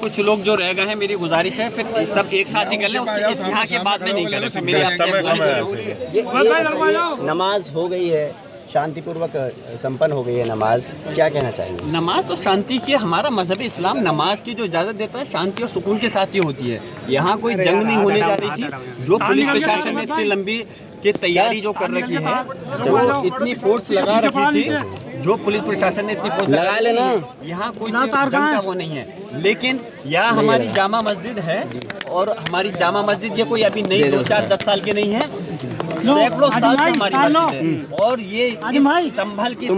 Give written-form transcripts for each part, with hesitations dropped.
कुछ लोग जो रह गए हैं, मेरी गुजारिश है फिर सब एक साथ ही कर लें, उसके यहाँ के बाद में नहीं करें। फिर मेरी आपसे नमाज हो गई है, शांतिपूर्वक संपन्न हो गई है नमाज, क्या कहना चाहिए? नमाज तो शांति की, हमारा मजहब इस्लाम नमाज की जो इजाज़त देता है शांति और सुकून के साथ ही होती है। यहाँ कोई जंग नहीं होने जा रही थी। जो पुलिस प्रशासन ने इतनी लंबी की तैयारी जो कर रखी है, जो इतनी फोर्स लगा रखी थी, जो पुलिस प्रशासन ने इतनी फोर्स लगा लेना, यहाँ कोई जंग का वो नहीं है। लेकिन यहाँ हमारी जामा मस्जिद है, और हमारी जामा मस्जिद ये कोई अभी नहीं 2-4-10 साल की नहीं है, सैकड़ों साल से हमारी मस्जिद है। और ये संभल की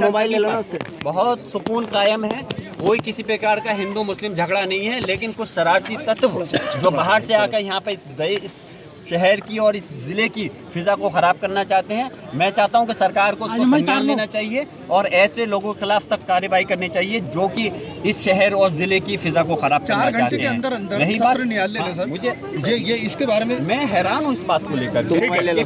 बहुत सुकून कायम है। कोई किसी प्रकार का हिंदू मुस्लिम झगड़ा नहीं है, लेकिन कुछ शरारती तत्व जो बाहर से आकर यहाँ पे इस शहर की और इस ज़िले की फिज़ा को ख़राब करना चाहते हैं। मैं चाहता हूं कि सरकार को उसको संज्ञान लेना चाहिए और ऐसे लोगों के खिलाफ सख्त कार्रवाई करनी चाहिए जो कि इस शहर और ज़िले की फिज़ा को ख़राब करना चाहते हैं। 4 घंटे के अंदर नहीं बात सर, मुझे ये इसके बारे में मैं हैरान हूँ इस बात को लेकर।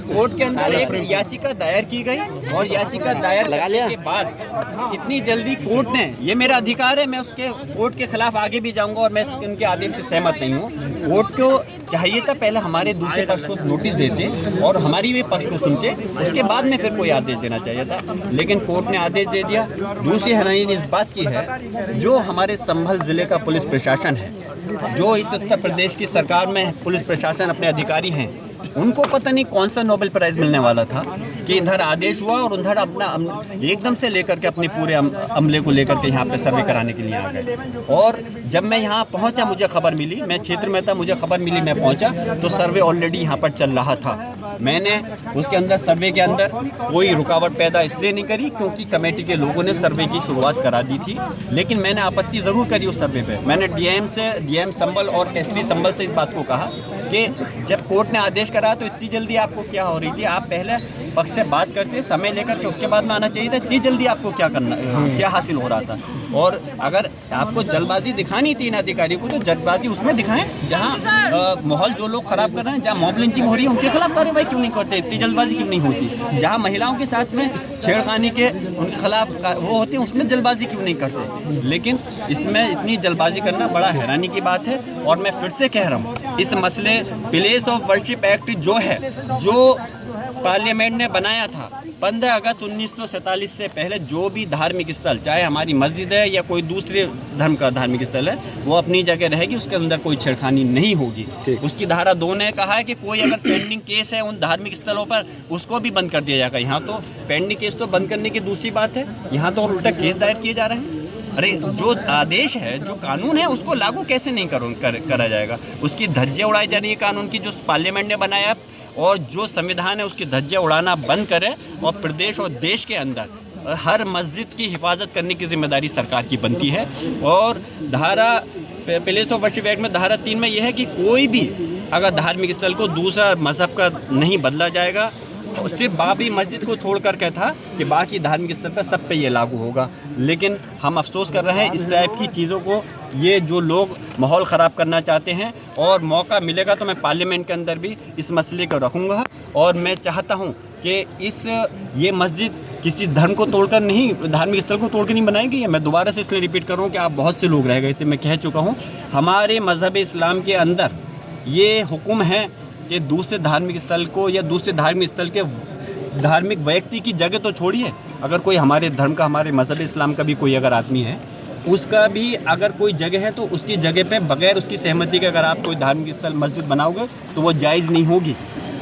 कोर्ट के अंदर एक याचिका दायर की गई और याचिका दायर करने के बाद इतनी जल्दी कोर्ट ने, ये मेरा अधिकार है, मैं उसके कोर्ट के खिलाफ आगे भी जाऊँगा और मैं इनके आदेश से सहमत नहीं हूँ। कोर्ट को चाहिए था पहले हमारे दूसरे पक्ष को नोटिस देते और हमारी भी पक्ष को सुनते, उसके बाद में फिर कोई आदेश देना चाहिए था, लेकिन कोर्ट ने आदेश दे दिया। दूसरी हैरानी इस बात की है, जो हमारे संभल ज़िले का पुलिस प्रशासन है, जो इस उत्तर प्रदेश की सरकार में पुलिस प्रशासन अपने अधिकारी हैं, उनको पता नहीं कौन सा नोबेल प्राइज़ मिलने वाला था कि इधर आदेश हुआ और उधर अपना एकदम से लेकर के अपने पूरे अमले को लेकर के यहाँ पे सर्वे कराने के लिए आ गए। और जब मैं यहाँ पहुँचा, मुझे खबर मिली, मैं क्षेत्र में था, मुझे खबर मिली, मैं पहुँचा तो सर्वे ऑलरेडी यहाँ पर चल रहा था। मैंने उसके अंदर सर्वे के अंदर कोई रुकावट पैदा इसलिए नहीं करी क्योंकि कमेटी के लोगों ने सर्वे की शुरुआत करा दी थी, लेकिन मैंने आपत्ति ज़रूर करी उस सर्वे पे। मैंने डीएम संभल और एसपी संभल से इस बात को कहा कि जब कोर्ट ने आदेश करा तो इतनी जल्दी आपको क्या हो रही थी? आप पहले पक्ष से बात करते, समय लेकर के उसके बाद में आना चाहिए था। इतनी जल्दी आपको क्या करना, क्या हासिल हो रहा था? और अगर आपको जल्दबाजी दिखानी थी इन अधिकारी को, तो जल्दबाजी उसमें दिखाएं जहां माहौल जो लोग खराब कर रहे हैं, जहां मॉब लिंचिंग हो रही है, उनके खिलाफ कार्रवाई क्यों नहीं करते? इतनी जल्दबाजी क्यों नहीं होती? जहां महिलाओं के साथ में छेड़खानी के उनके खिलाफ वो होते हैं, उसमें जल्दबाजी क्यों नहीं करते? लेकिन इसमें इतनी जल्दबाजी करना बड़ा हैरानी की बात है। और मैं फिर से कह रहा हूँ, इस मसले प्लेस ऑफ वर्शिप एक्ट जो है, जो पार्लियामेंट ने बनाया था 15 अगस्त 1947 से पहले, जो भी धार्मिक स्थल, चाहे हमारी मस्जिद है या कोई दूसरे धर्म का धार्मिक स्थल है, वो अपनी जगह रहेगी, उसके अंदर कोई छेड़खानी नहीं होगी। उसकी धारा 2 ने कहा है कि कोई अगर पेंडिंग केस है उन धार्मिक स्थलों पर, उसको भी बंद कर दिया जाएगा। यहाँ तो पेंडिंग केस तो बंद करने की दूसरी बात है, यहाँ तो उल्टा केस दायर किए जा रहे हैं। अरे जो आदेश है, जो कानून है, उसको लागू कैसे नहीं करा जाएगा? उसकी धज्जियाँ उड़ाई जा रही है कानून की, जो पार्लियामेंट ने बनाया, और जो संविधान है उसकी धज्जियाँ उड़ाना बंद करे और प्रदेश और देश के अंदर हर मस्जिद की हिफाजत करने की जिम्मेदारी सरकार की बनती है। और धारा प्लेस ऑफ वर्शिप एक्ट में धारा 3 में यह है कि कोई भी अगर धार्मिक स्थल को दूसरा मजहब का नहीं बदला जाएगा, सिर्फ बाबरी मस्जिद को छोड़ कर के था कि बाकी धार्मिक स्थल पर सब पे ये लागू होगा। लेकिन हम अफसोस कर रहे हैं इस टाइप की चीज़ों को, ये जो लोग माहौल ख़राब करना चाहते हैं, और मौका मिलेगा तो मैं पार्लियामेंट के अंदर भी इस मसले को रखूँगा। और मैं चाहता हूँ कि ये मस्जिद किसी धर्म को तोड़कर नहीं, धार्मिक स्थल को तोड़कर नहीं बनाई गई है। मैं दोबारा से इसलिए रिपीट कर रहा हूँ कि आप बहुत से लोग रह गए थे, मैं कह चुका हूँ, हमारे मज़हब इस्लाम के अंदर ये हुक्म है कि दूसरे धार्मिक स्थल को या दूसरे धार्मिक स्थल के धार्मिक व्यक्ति की जगह तो छोड़िए, अगर कोई हमारे धर्म का, हमारे मज़हब इस्लाम का भी कोई अगर आदमी है, उसका भी अगर कोई जगह है तो उसकी जगह पे बगैर उसकी सहमति के अगर आप कोई धार्मिक स्थल मस्जिद बनाओगे तो वो जायज़ नहीं होगी।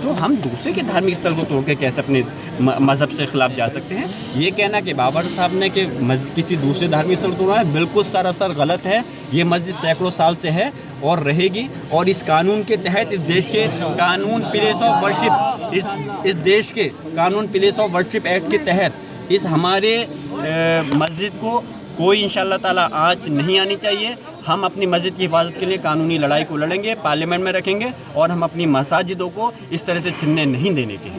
तो हम दूसरे के धार्मिक स्थल को तोड़ के कैसे अपने मज़हब से खिलाफ जा सकते हैं? ये कहना कि बाबर साहब ने कि किसी दूसरे धार्मिक स्थल को तोड़ा है, बिल्कुल सरासर गलत है। ये मस्जिद सैकड़ों साल से है और रहेगी, और इस कानून के तहत, इस देश के कानून प्लेस ऑफ वर्शिप, इस देश के कानून प्लेस ऑफ वर्शिप एक्ट के तहत इस हमारे मस्जिद को कोई इंशाअल्लाह ताला आँच नहीं आनी चाहिए। हम अपनी मस्जिद की हिफाजत के लिए कानूनी लड़ाई को लड़ेंगे, पार्लियामेंट में रखेंगे, और हम अपनी मसाजिदों को इस तरह से छिनने नहीं देने के।